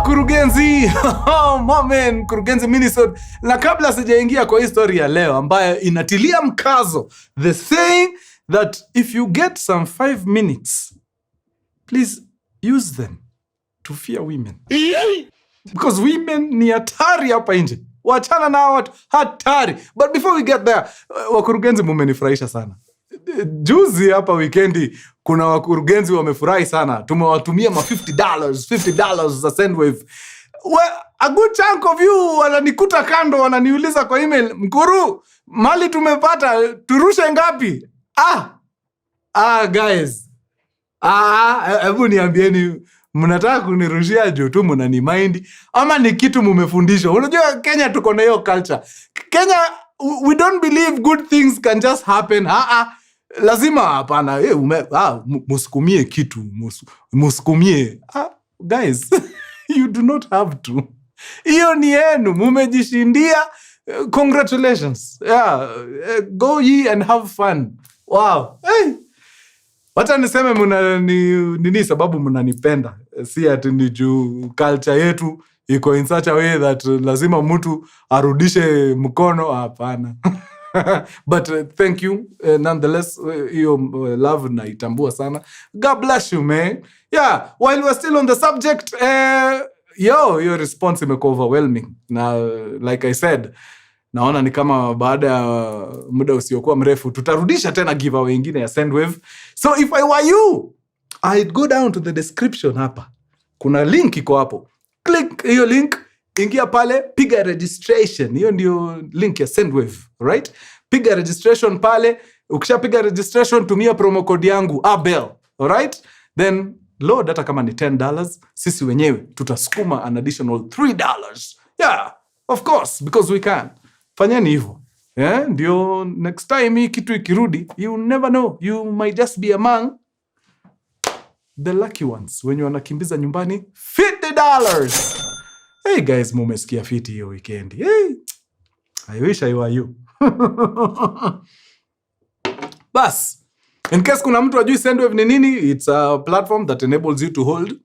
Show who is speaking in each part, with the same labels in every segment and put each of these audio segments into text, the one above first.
Speaker 1: Mkurugenzi, Mkurugenzi Minisodes. Na kabla sijaingia kwa history ya leo ambayo inatilia mkazo the saying that if you get some 5 minutes, please use them to fear women. Because women ni hatari hapa nje. Wachana na watu hatari. But before we get there, wakurugenzi mumenifurahisha sana. Juzi hapa weekendi kuna wakurugenzi wamefurahi sana. Tumewatumia $50 za Sendwave. Well, a good chunk of you wananikuta kando, wananiuliza kwa email, Mkuru, mali tumepata, turushe ngapi? Guys. Hebu niambieni, mnataka kunirushia juu tu mnanimind ama ni kitu mumefundishwa? Unajua Kenya tuko na hiyo culture. Kenya, we don't believe good things can just happen. Lazima hapana, musukumie kitu, musukumie. Guys, you do not have to. Hiyo ni yenu, mumejishindia. Congratulations. Go ye and have fun. Wow. Hey. Wacha niseme nini sababu mnanipenda. Si ati ni juu culture yetu iko in such a way that lazima mtu arudishe mkono, hapana. But thank you nonetheless, your love naitambua sana. God bless you, man. Yeah, while we're still on the subject, your response imekuwa overwhelming. Now, like I said, naona ni kama baada ya muda usiokuwa mrefu tutarudisha tena giveaway nyingine ya Sendwave. So if I were you, I'd go down to the description hapa. Kuna link iko hapo. Click hiyo link, ingia pale, piga registration. Hiyo ndio link ya Sendwave, right? Piga registration pale. Ukishapiga registration, tumia promo code yangu Abel, alright? Then load hata kama ni $10, sisi wenyewe tutasukuma an additional $3. Yeah, of course, because we can. Fanyeni hivyo. Ndio next time hii kitu ikirudi, you never know, you might just be among the lucky ones wenye wanakimbiza nyumbani $50. Hey guys, mumesikia fiti hiyo weekend. Hey, I wish I were you. Bas, in case kuna mtu ajui Sendwave ni nini, it's a platform that enables you to hold,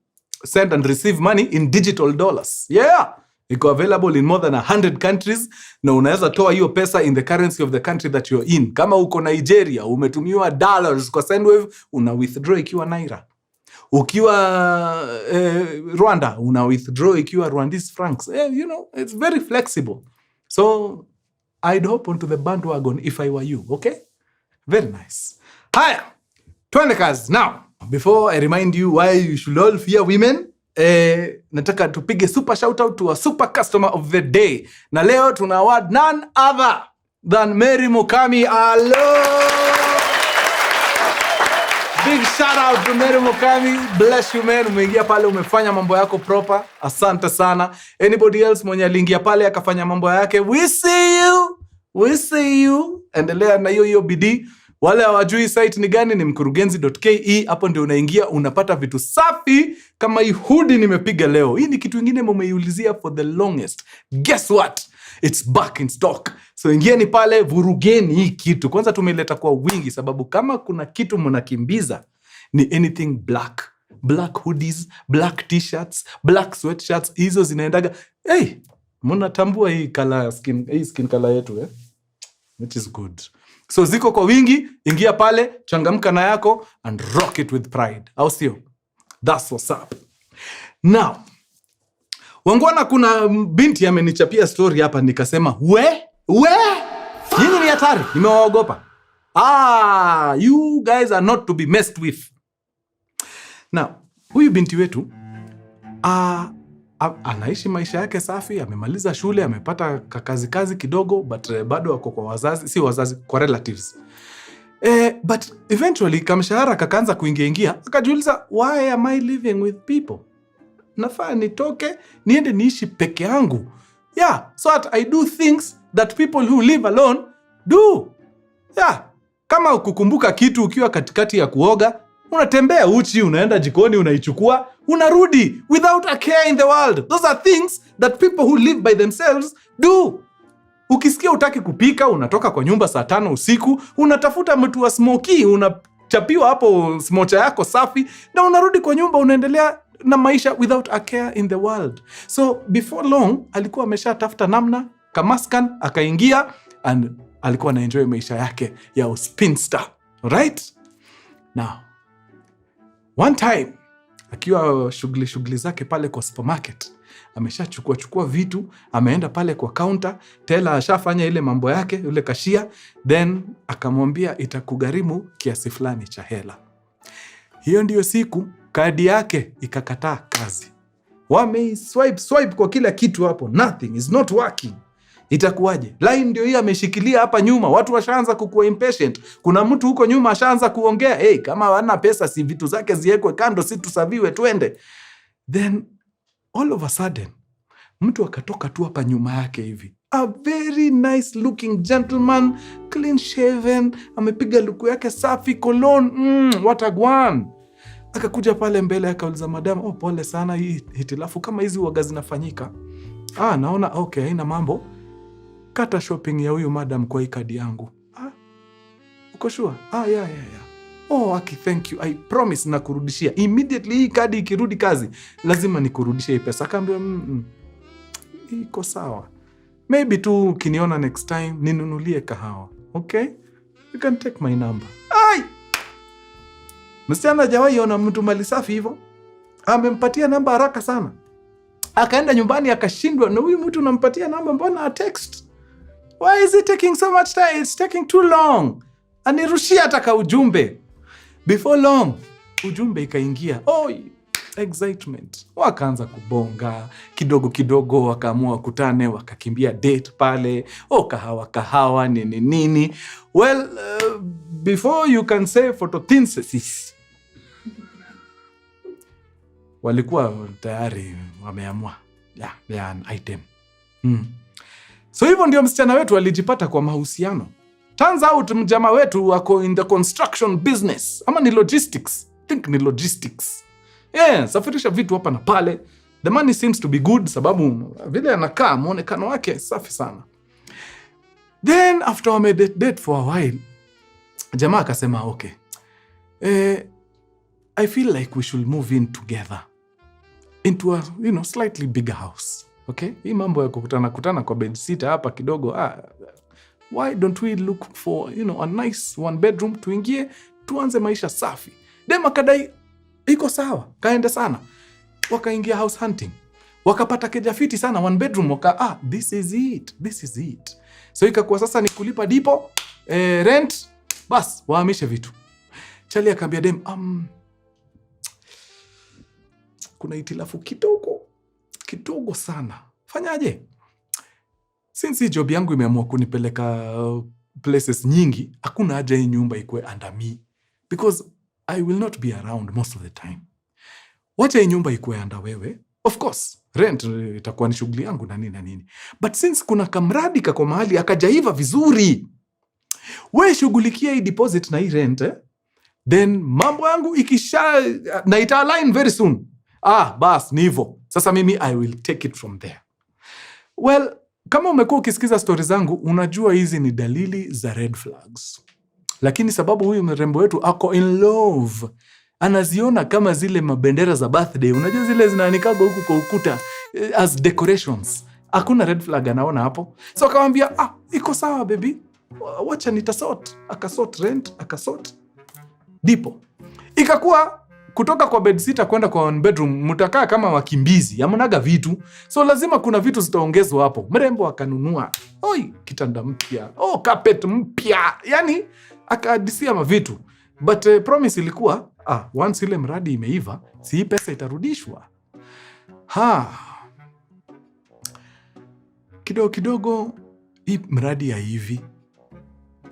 Speaker 1: send and receive money in digital dollars. Yeah. Iko available in more than 100 countries, na unaweza toa hiyo pesa in the currency of the country that you're in. Kama uko Nigeria, umetumiwa dollars kwa Sendwave, una withdraw ikiwa naira. Ukiwa Rwanda, una withdraw ikiwa Rwandese francs. You know, it's very flexible. So, I'd hop onto the bandwagon if I were you, okay? Very nice. Haya, twende kazi. Now, before I remind you why you should all fear women, nataka tupige super shout out to a super customer of the day. Na leo tuna award none other than Mary Mukami. Hello! Big shout out to Mary Mukami. Bless you, man. Umeingia pale, umefanya mambo yako proper. Asante sana. Anybody else mwenye aliingia pale akafanya mambo yake, we see you. We see you. Endelea na hiyo bidii. Wale hawajui site ni gani, ni mkurugenzi.ke. Hapo ndio unaingia, unapata vitu safi kama hii hoodie nimepiga leo. Hii ni kitu kingine mumeiulizia for the longest. Guess what? It's back in stock. So ingieni pale, vurugeni hii kitu. Kwanza tumeileta kwa wingi sababu kama kuna kitu mnakimbiza ni anything black. Black hoodies, black t-shirts, black sweatshirts. Hizo zinaendaga. Hey, mnatambua hii color skin color yetu, which is good. So ziko kwa wingi, ingia pale, changamka na yako and rock it with pride. Au sio? That's what's up. Now, wangwana kuna binti amenichapia story hapa nikasema, nyinyi ni hatari, nimewaogopa. You guys are not to be messed with. Now, huyu binti wetu anaishi maisha yake safi, amemaliza shule, amepata kazi kidogo, but bado wako kwa wazazi, si wazazi, kwa relatives. But eventually kamshahara kakaanza kuingia, akajiuliza, why am I living with people? Nafaa nitoke, niende niishi peke yangu. Yeah, so that I do things that people who live alone do. Yeah, kama kukumbuka kitu ukiwa katikati ya kuoga, unatembea uchi, unaenda jikoni, unaichukua, unarudi without a care in the world. Those are things that people who live by themselves do. Ukisikia utaki kupika, unatoka kwa nyumba saa 5 usiku, unatafuta Mutua smoky, unachapiwa hapo smocha yako safi, na unarudi kwa nyumba unaendelea na maisha without a care in the world. So before long alikuwa ameshatafuta namna kamaskan, akaingia and alikuwa na enjoy maisha yake ya uspinster. Alright? Now, one time akiwa shughuli zake pale kwa supermarket, ameshachukua vitu, ameenda pale kwa counter, teller ashafanya ile mambo yake, yule kashia, then akamwambia itakugharimu kiasi fulani cha hela. Hiyo ndiyo siku kadi yake ikakataa kazi. Swipe kwa kila kitu hapo, nothing is not working. Itakuwaje? Line ndio hii ameshikilia hapa nyuma, watu washaanza kukuwa impatient. Kuna mtu huko nyuma ashaanza kuongea, hey, kama wana pesa si vitu zake ziwekwe kando, si tusaviwe twende. Then all of a sudden mtu akatoka tu hapa nyuma yake hivi, a very nice looking gentleman, clean shaven, amepiga luku yake safi, cologne, what a gwan. Akakuja pale mbele akauliza madam, pole sana, hii hitilafu kama hizi huwaga zinafanyika. Naona okay, haina mambo. Kata shopping ya huyu madam kwa hii kadi yangu. Uko sure? Yeah. Aki, thank you. I promise na kurudishia. Immediately hii kadi ikirudi kazi, lazima nikurudishie hii pesa. Akaambia, iko sawa. Maybe tu kiniona next time ninunulie kahawa. Okay? You can take my number. Msichana hajawahi ona mtu mali safi hivyo. Amempatia namba haraka sana. Akaenda nyumbani akashindwa, na huyu mtu nampatia namba, mbona a text? Why is it taking so much time? It's taking too long. Anirushia ataka ujumbe. Before long, ujumbe ikaingia. Excitement. Wakaanza kubonga. Kidogo wakaamua wakutane, wakakimbia date pale. Kahawa, nini. Well, before you can say photosynthesis, walikuwa tayari wameamua. They are an item. So hivyo ndio msichana wetu alijipata kwa mahusiano. Turns out mjama wetu wako in the construction business. Ama ni logistics. Think ni logistics. Safirisha vitu hapa na pale. The money seems to be good sababu vile anakaa muonekano wake safi sana. Then after we date for a while, jamaa akasema okay. I feel like we should move in together into a, slightly bigger house. Okay? Hii mambo ya kukutana kwa bedsitter hapa kidogo. Why don't we look for, a nice one bedroom, tuingie, tuanze maisha safi. Dem akadai iko sawa, kaende sana. Wakaingia house hunting. Wakapata kejafiti sana, one bedroom, this is it. So ikakuwa sasa ni kulipa dipo, rent, bas, wahamishe vitu. Charlie akaambia dem, kuna hitilafu kidogo sana. Fanyaje? Since hii job yangu imeamua kunipeleka places nyingi, hakuna haja hii nyumba ikuwe under me. Because I will not be around most of the time. Wacha hii nyumba ikuwe under wewe. Of course, rent itakuwa ni shughuli yangu na nini. But since kuna kamradi kako mahali akajaiva vizuri, we shughulikia hii deposit na hii rent, then mambo yangu na ita align very soon. Bas, ni hivyo. Sasa mimi I will take it from there. Well, kama umekuwa ukisikiza story zangu, unajua hizi ni dalili za red flags. Lakini sababu huyu mrembo wetu ako in love, anaziona kama zile mabendera za birthday. Unajua zile zinaanikagwa huku kwa ukuta as decorations. Hakuna red flag anaona hapo. So akamwambia, iko sawa baby. Wacha nitasort. Akasort rent, akasort dipo. Ikakuwa kutoka kwa bedsitter kwenda kwa one bedroom, mtakaa kama wakimbizi, hamnaga vitu. So lazima kuna vitu zitaongezwa hapo. Mrembo akanunua, kitanda mpya, carpet mpya. Yani akadisia mavitu. But promise ilikuwa, once ile mradi imeiva, si pesa itarudishwa. Kidogo hii mradi ya hivi.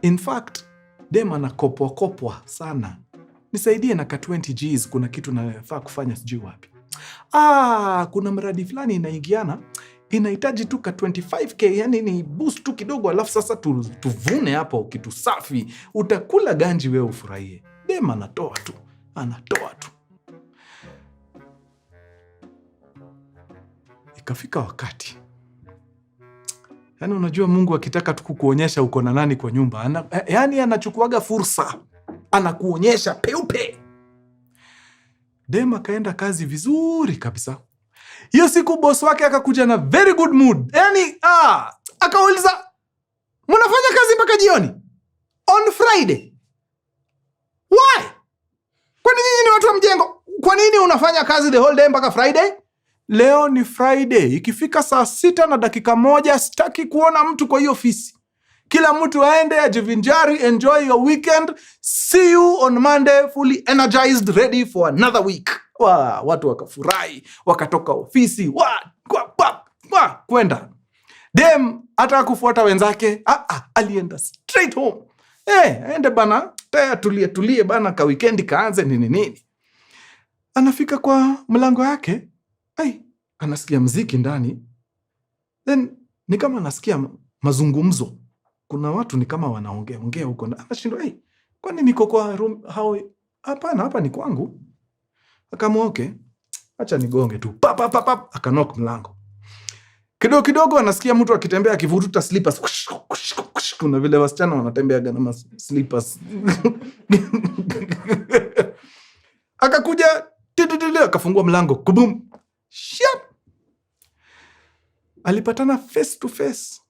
Speaker 1: In fact, dem anakopwa sana. Nisaidie na ka 20 Gs, kuna kitu nafaa kufanya sijui wapi. Kuna mradi fulani inaingiana, inahitaji tu ka 25k, yani ni boost tu kidogo, alafu sasa tuvune hapo kitu safi. Utakula ganji wewe ufurahie. Dem anatoa tu. Ikafika wakati. Yani unajua Mungu akitaka tu kukuonyesha uko na nani kwa nyumba, yani anachukuaga fursa. Anakuonyesha peupe. Dem akaenda kazi vizuri kabisa. Hiyo siku boss wake akakuja na very good mood. Yaani akauliza, "Mnafanya kazi mpaka jioni on Friday? Why? Kwani nyinyi ni watu wa mjengo? Kwa nini unafanya kazi the whole day mpaka Friday?" Leo ni Friday. Ikifika saa 6:01 sitaki kuona mtu kwa hiyo ofisi. Kila mtu aende ajivinjari, enjoy your weekend. See you on Monday fully energized, ready for another week. Watu wakafurahi, wakatoka ofisi, kwenda. Dem hata kufuata wenzake, alienda straight home. Aende bana, tulie bana, ka weekendi kaanze nini. Anafika kwa mlango yake, anasikia mziki ndani. Then ni kama anasikia mazungumzo. Kuna watu ni kama wanaongea huko. Anashindwa, kwani niko kwa room? Hapana, hapa ni kwangu. Akaamua, okay, acha nigonge tu. Akanok mlango. Kidogo anasikia mtu akitembea akivuruta slippers. Kuna vile wasichana wanatembea na slippers. Akakuja, akafungua mlango. Kubum. Shut. Alipatana face to face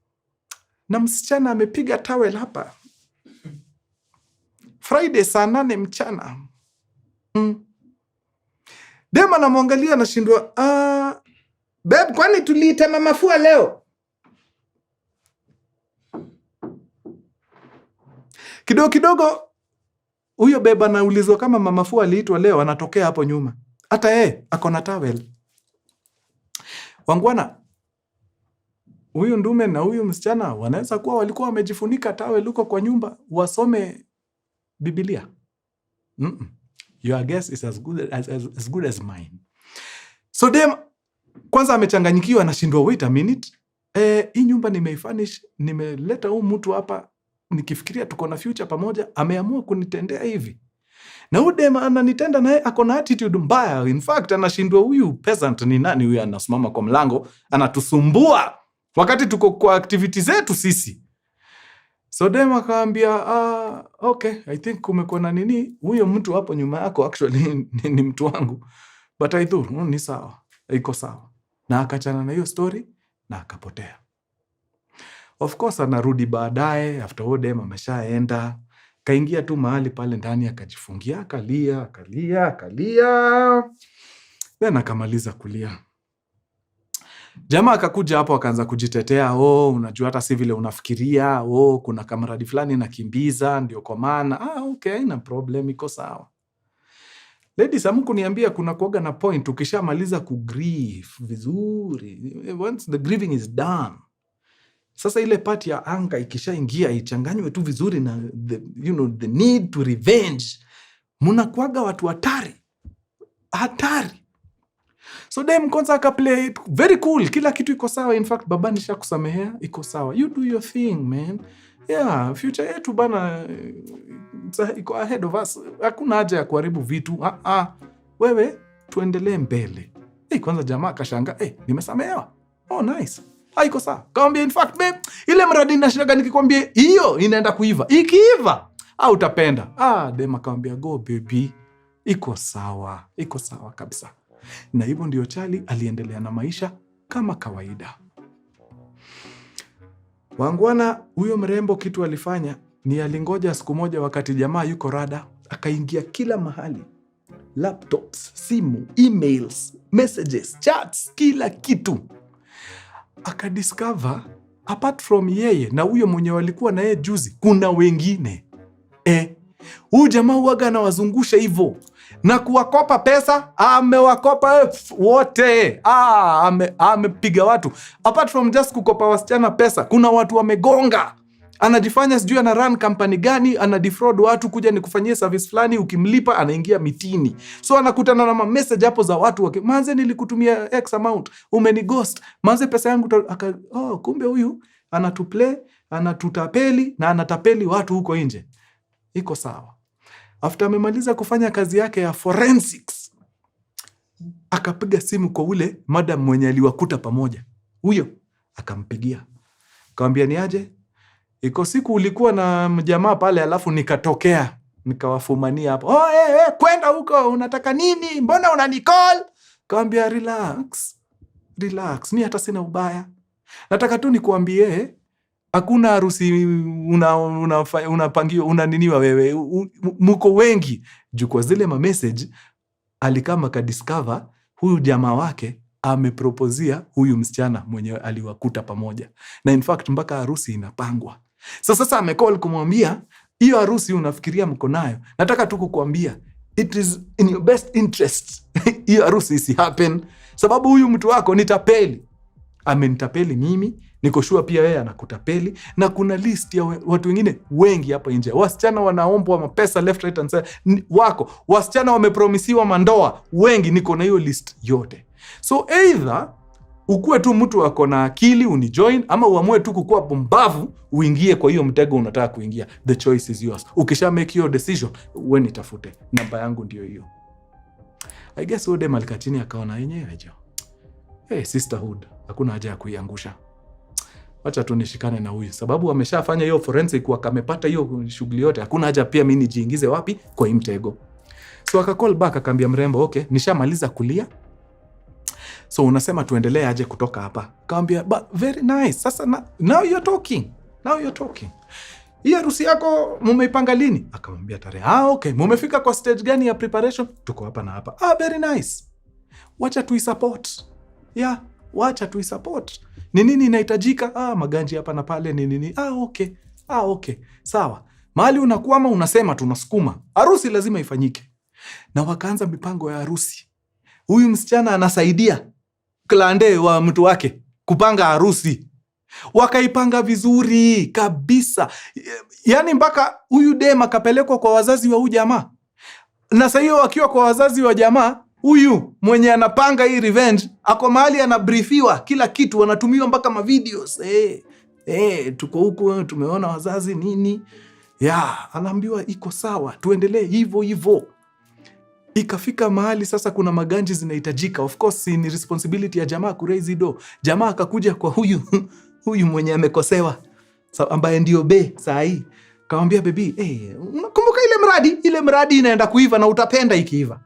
Speaker 1: na msichana amepiga towel hapa. Friday saa 8 mchana. Dem anamwangalia anashindwa, babe, kwani tuliitema mafua leo? Kidogo huyo babe anaulizwa kama mamafua aliitwa leo, anatokea hapo nyuma. Hata ako na towel. Wangwana, huyu ndume na huyu msichana wanaweza kuwa walikuwa wamejifunika towel huko kwa nyumba wasome Biblia. Your guess is as good as mine. So dem kwanza amechanganyikiwa, anashindwa, wait a minute. Hii nyumba nimeifurnish, nimeleta huyu mtu hapa nikifikiria tuko na future pamoja, ameamua kunitendea hivi. Na huyu dem ananitenda naye ako na attitude mbaya. In fact anashindwa, huyu peasant ni nani huyu anasimama kwa mlango anatusumbua wakati tuko kwa activity zetu sisi. So dem akaambia, okay, I think kumekuwa na nini, huyo mtu hapo nyuma yako actually ni mtu wangu. But I thought, ni sawa, iko sawa. Na akachana na hiyo story na akapotea. Of course anarudi baadaye after all dem ameshaenda. Kaingia tu mahali pale ndani akajifungia, akalia. Then akamaliza kulia. Jamaa akakuja hapo akaanza kujitetea, unajua hata si vile unafikiria, kuna kamaradi fulani nakimbiza ndio kwa maana. Okay, na problem, iko sawa. Ladies, hamkuniambia kuna kuoga na point ukishamaliza kugrieve vizuri. Once the grieving is done, sasa ile part ya anga ikishaingia ichanganywe tu vizuri na the need to revenge. Mnakuaga watu hatari. So dem kwanza akaplay it very cool. Kila kitu iko sawa. In fact, baba nishakusamehea, iko sawa. You do your thing, man. Yeah, future yetu bana iko ahead of us. Hakuna haja ya kuharibu vitu. Wewe tuendelee mbele. Kwanza jamaa akashanga, nimesamehewa. Oh, nice. Iko sawa. Kaambia, in fact, babe, ile mradi nashindaga nikikwambia hiyo inaenda kuiva. Ikiiva, utapenda. Dem akaambia, go baby. Iko sawa kabisa. Na hivyo ndio Charlie aliendelea na maisha kama kawaida. Wangwana, huyo mrembo kitu alifanya ni alingoja siku moja wakati jamaa yuko rada, akaingia kila mahali. Laptops, simu, emails, messages, chats, kila kitu. Akadiscover apart from yeye na huyo mwenye walikuwa na yeye juzi, kuna wengine. Huyu jamaa huaga anawazungusha hivyo. Na kuwakopa pesa, amewakopa wote. Amepiga watu. Apart from just kukopa wasichana pesa, kuna watu wamegonga. Anajifanya sijui ana run company gani, ana defraud watu kuja ni kufanyia service fulani, ukimlipa anaingia mitini. So anakutana na message hapo za watu wake, manze nilikutumia X amount, umenighost. Manze pesa yangu kumbe huyu anatuplay, anatutapeli na anatapeli watu huko nje. Iko sawa. After amemaliza kufanya kazi yake ya forensics, akapiga simu kwa ule madam mwenye aliwakuta pamoja. Huyo akampigia. Akamwambia, ni aje? Iko siku ulikuwa na mjamaa pale alafu nikatokea. nikawafumania hapo. Kwenda huko, unataka nini? Mbona unanicall? Kaambia relax. Ni hata sina ubaya. Nataka tu nikuambie hakuna harusi unapangiwa unaniniwa wewe. Mko wengi. Juu kwa zile message alikama kadiscover huyu jamaa wake amepropozia huyu msichana mwenye aliwakuta pamoja. Na in fact mpaka harusi inapangwa. Sasa amecall kumwambia hiyo harusi unafikiria mko nayo. Nataka tu kukuambia it is in your best interest hiyo harusi isi happen, sababu huyu mtu wako ni tapeli. Amenitapeli mimi, niko sure pia yeye anakutapeli, na kuna list ya watu wengine wengi hapa nje. Wasichana wanaombwa mapesa left right and center wako. Wasichana wamepromisiwa mandoa wengi, niko na hiyo list yote. So either ukue tu mtu wako na akili unijoin, ama uamue tu kukua bombavu uingie kwa hiyo mtego unataka kuingia. The choice is yours. Ukisha make your decision, wewe nitafute. Namba yangu ndio hiyo. I guess ode malikatini akaona yenyewe jo. Sisterhood, hakuna haja ya kuiangusha. Wacha tu nishikane na huyu, sababu ameshafanya hiyo forensic wakamepata hiyo shughuli yote. Hakuna haja pia mimi nijiingize wapi kwa hii mtego. So akacall back akaambia mrembo, okay, nishamaliza kulia. So unasema tuendelee aje kutoka hapa? Kaambia, but very nice. Sasa now you're talking. Hii harusi yako mumeipanga lini? Akamwambia tarehe. Okay. Mumefika kwa stage gani ya preparation? Tuko hapa na hapa. Very nice. Wacha tuisupport. Wacha tuisupport. Ni nini inahitajika? Maganji hapa na pale ni nini? Okay. Sawa. Mahali unakwama unasema tunasukuma. Harusi lazima ifanyike. Na wakaanza mipango ya harusi. Huyu msichana anasaidia klande wa mtu wake kupanga harusi. Wakaipanga vizuri kabisa. Yaani mpaka huyu dem akapelekwa kwa wazazi wa huyu jamaa. Na sasa hiyo wakiwa kwa wazazi wa jamaa, huyu mwenye anapanga hii revenge ako mahali anabriefiwa kila kitu, wanatumiwa mpaka mavideos. Tuko huku tumeona wazazi nini. Anaambiwa iko sawa, tuendelee hivyo. Ikafika mahali sasa kuna maganji zinahitajika. Of course ni responsibility ya jamaa kuraise do. Jamaa akakuja kwa huyu mwenye amekosewa, ambaye ndio saa hii. Kaambia baby, unakumbuka ile mradi inaenda kuiva na utapenda ikiiva.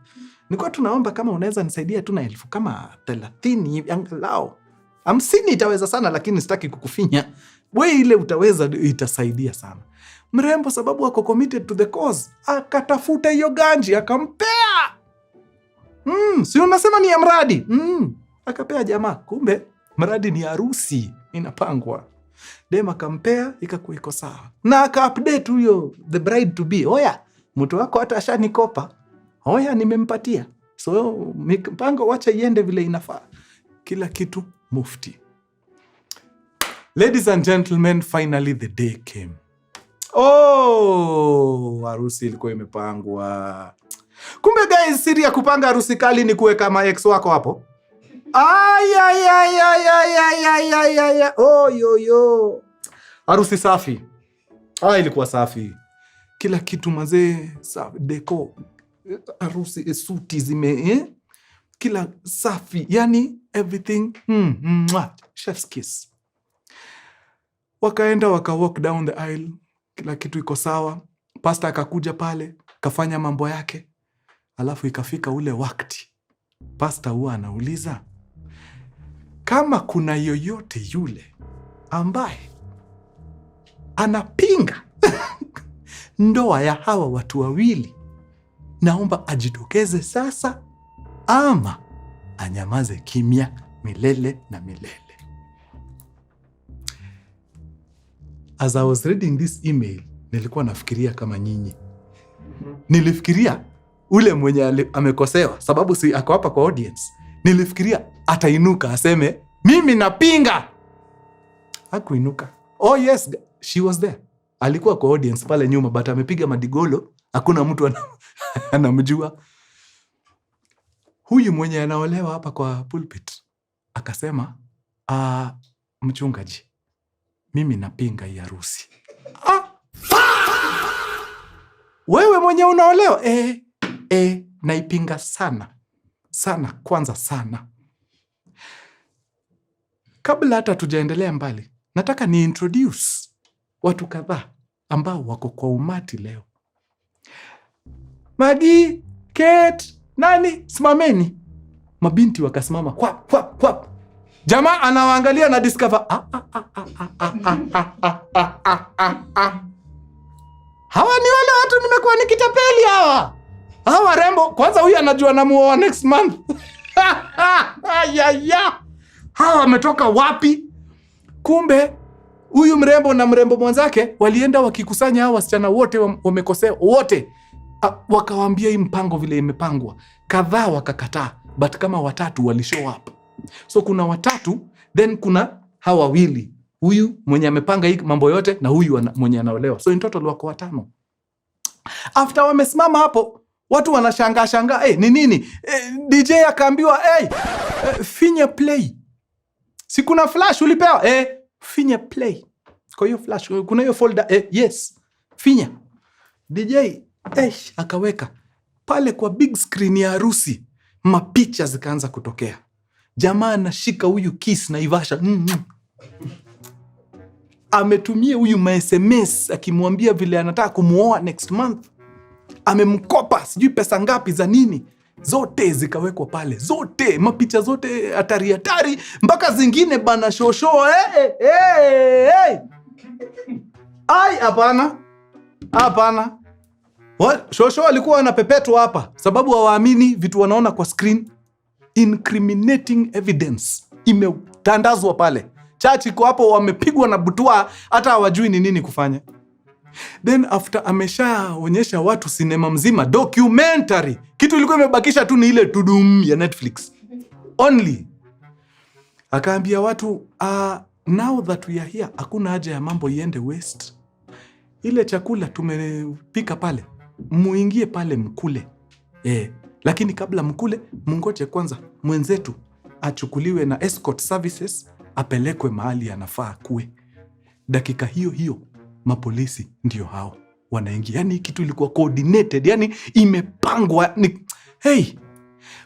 Speaker 1: Nilikuwa tunaomba kama unaweza nisaidia tu na 1000 kama 30 angalau. 50 itaweza sana, lakini sitaki kukufinya. Wewe ile utaweza itasaidia sana. Mrembo sababu ako committed to the cause, akatafuta hiyo ganji akampea. Si unasema ni ya mradi? Akapea jamaa, kumbe mradi ni harusi inapangwa. Dem akampea, ikakuwa iko sawa. Na aka-update huyo the bride to be. Mtu wako hata ashanikopa. Nimempatia. So mpango wacha iende vile inafaa. Kila kitu mufti. Ladies and gentlemen, finally the day came. Harusi ilikuwa imepangwa. Kumbe guys, siri ya kupanga harusi kali ni kuweka kama ex wako hapo. Harusi safi. Ilikuwa safi. Kila kitu mazee, safi, deco, harusi suti zime, kila safi, yani everything, chef's kiss. Wakaenda walk down the aisle, kila kitu iko sawa. Pastor akakuja pale, kafanya mambo yake. Alafu ikafika ule wakati. Pastor huwa anauliza, kama kuna yoyote yule ambaye anapinga ndoa ya hawa watu wawili, naomba ajitokeze sasa ama anyamaze kimya milele na milele. As I was reading this email, nilikuwa nafikiria kama nyinyi. Nilifikiria ule mwenye amekosewa, sababu si ako hapa kwa audience. Nilifikiria atainuka aseme, mimi napinga. Hakuinuka. Yes, she was there. Alikuwa kwa audience pale nyuma, but amepiga madigolo. Hakuna mtu anamjua. Huyu mwenye anaolewa hapa kwa pulpit akasema, mchungaji, mimi napinga hii harusi. Wewe mwenye unaolewa? Naipinga sana. Sana, kwanza sana. Kabla hata tujaendelea mbali, nataka ni introduce watu kadhaa ambao wako kwa umati leo. Magi, Kate, nani? Simameni. Mabinti wakasimama. Kwap. Jamaa anawaangalia na discover. Hawa ni wale watu nimekuwa nikitapeli hawa. Hawa rembo. Kwanza huyu anajua namuoa next month. Hawa wametoka wapi? Kumbe huyu mrembo na mrembo mwenzake walienda wakikusanya hawa wasichana wote wamekosea wote. Wakawaambia hii mpango vile imepangwa. Kadhaa wakakataa, but kama 3 wali show up. So kuna 3, then kuna hawa wawili. Huyu mwenye amepanga hii mambo yote na huyu mwenye anaolewa. So in total wako 5. After wamesimama hapo, watu wanashangaa, ni nini? DJ akaambiwa, finya play. Si kuna flash ulipewa? Finya play. Kwa hiyo flash, kuna hiyo folder, yes. Finya. DJ akaweka pale kwa big screen ya harusi, mapicha zikaanza kutokea. Jamaa anashika huyu kiss na Ivasha. Ametumia huyu ma SMS akimwambia vile anataka kumuoa next month. Amemkopa sijui pesa ngapi za nini. Zote zikawekwa pale. Zote, mapicha zote hatari mpaka zingine bana shosho. Ai, hapana. Shosho alikuwa anapepetwa hapa sababu hawaamini vitu wanaona kwa screen. Incriminating evidence imetandazwa pale. Church iko hapo, wamepigwa na butwa, hata hawajui ni nini kufanya. Then after ameshaonyesha watu sinema mzima, documentary, kitu ilikuwa imebakisha tu ni ile tudum ya Netflix only. Akaambia watu, now that we are here, hakuna haja ya mambo iende waste. Ile chakula tumepika pale, muingie pale mkule. Lakini kabla mkule, mungoje kwanza mwenzetu achukuliwe na escort services, apelekwe mahali anafaa kuwe. Dakika hiyo mapolisi ndio hao wanaingia. Yani kitu ilikuwa coordinated, yani imepangwa.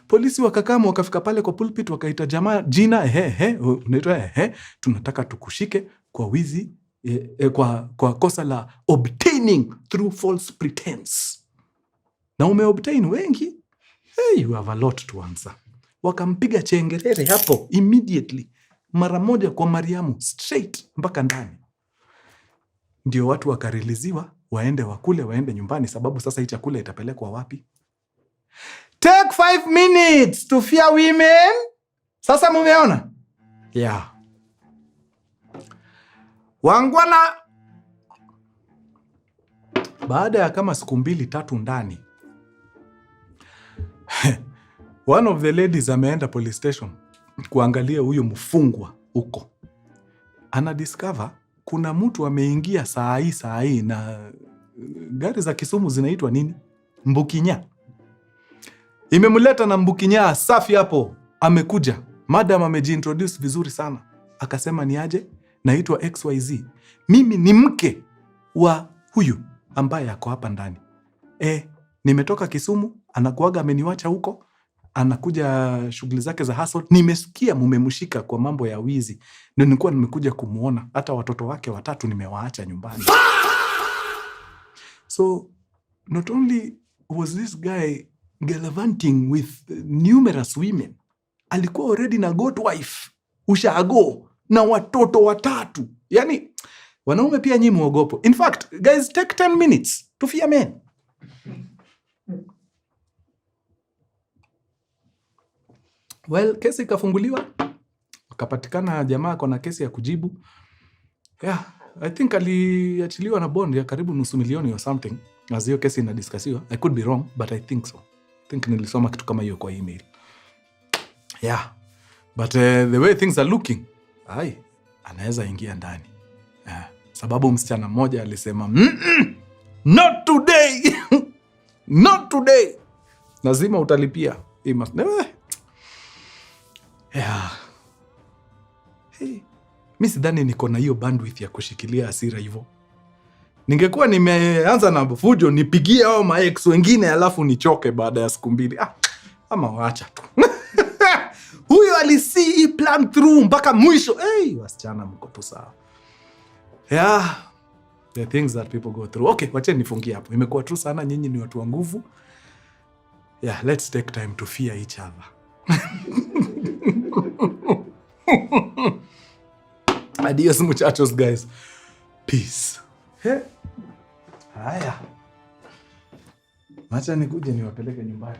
Speaker 1: Polisi wakakama, wakafika pale kwa pulpit, wakaita jamaa jina, unaitwa tunataka tukushike kwa wizi, kwa kosa la obtaining through false pretense. Na umeobtain wengi. You have a lot to answer. Wakampiga chengerere hapo immediately. Mara moja kwa Mariamu, straight mpaka ndani. Ndio watu wakariliziwa, waende wakule, waende nyumbani, sababu sasa hii chakula itapelekwa wapi? Take 5 minutes to fear women. Sasa mumeona? Yeah. Wangwana. Baada ya kama siku 2-3 ndani, one of the ladies ameenda police station kuangalia huyo mfungwa huko. Ana discover kuna mtu ameingia saa hii na gari za Kisumu zinaitwa nini? Mbukinya. Imemuleta na Mbukinya safi hapo. Amekuja. Madam amejiintroduce vizuri sana. Akasema ni aje? Naitwa XYZ. Mimi ni mke wa huyu ambaye ako hapa ndani. Nimetoka Kisumu, anakuaga ameniwacha huko, anakuja shughuli zake za hustle. Nimesikia mumemshika kwa mambo ya wizi. Ndio nilikuwa nimekuja kumuona. Hata watoto wake 3 nimewaacha nyumbani. So not only was this guy gallivanting with numerous women, alikuwa already na goat wife, ushago, na watoto 3. Yani wanaume pia nyinyi muogopo. In fact, guys, take 10 minutes to fear men. Well, kesi ikafunguliwa. Akapatikana jamaa kona kesi ya kujibu. Yeah, I think aliachiliwa na bond ya karibu $500,000 or something. As hiyo kesi inadiskasiwa. I could be wrong, but I think so. I think nilisoma kitu kama hiyo kwa email. Yeah. But the way things are looking, anaweza ingia ndani. Sababu msichana mmoja alisema, not today. Not today. Lazima utalipia. Yeah. Mimi sidhani niko na hiyo bandwidth ya kushikilia hasira hivyo. Ningekuwa nimeanza na fujo, nipigie hao ma ex wengine alafu nichoke baada ya siku 2. Ama waacha tu. Huyo alisi plan through mpaka mwisho. Wasichana mko tu sawa. Yeah. The things that people go through. Okay, wacha nifungie hapo. Imekuwa true sana, nyinyi ni watu wa nguvu. Yeah, let's take time to fear each other. Adios muchachos guys. Peace. Haya. Wacha nikuje niwapeleke nyumbani.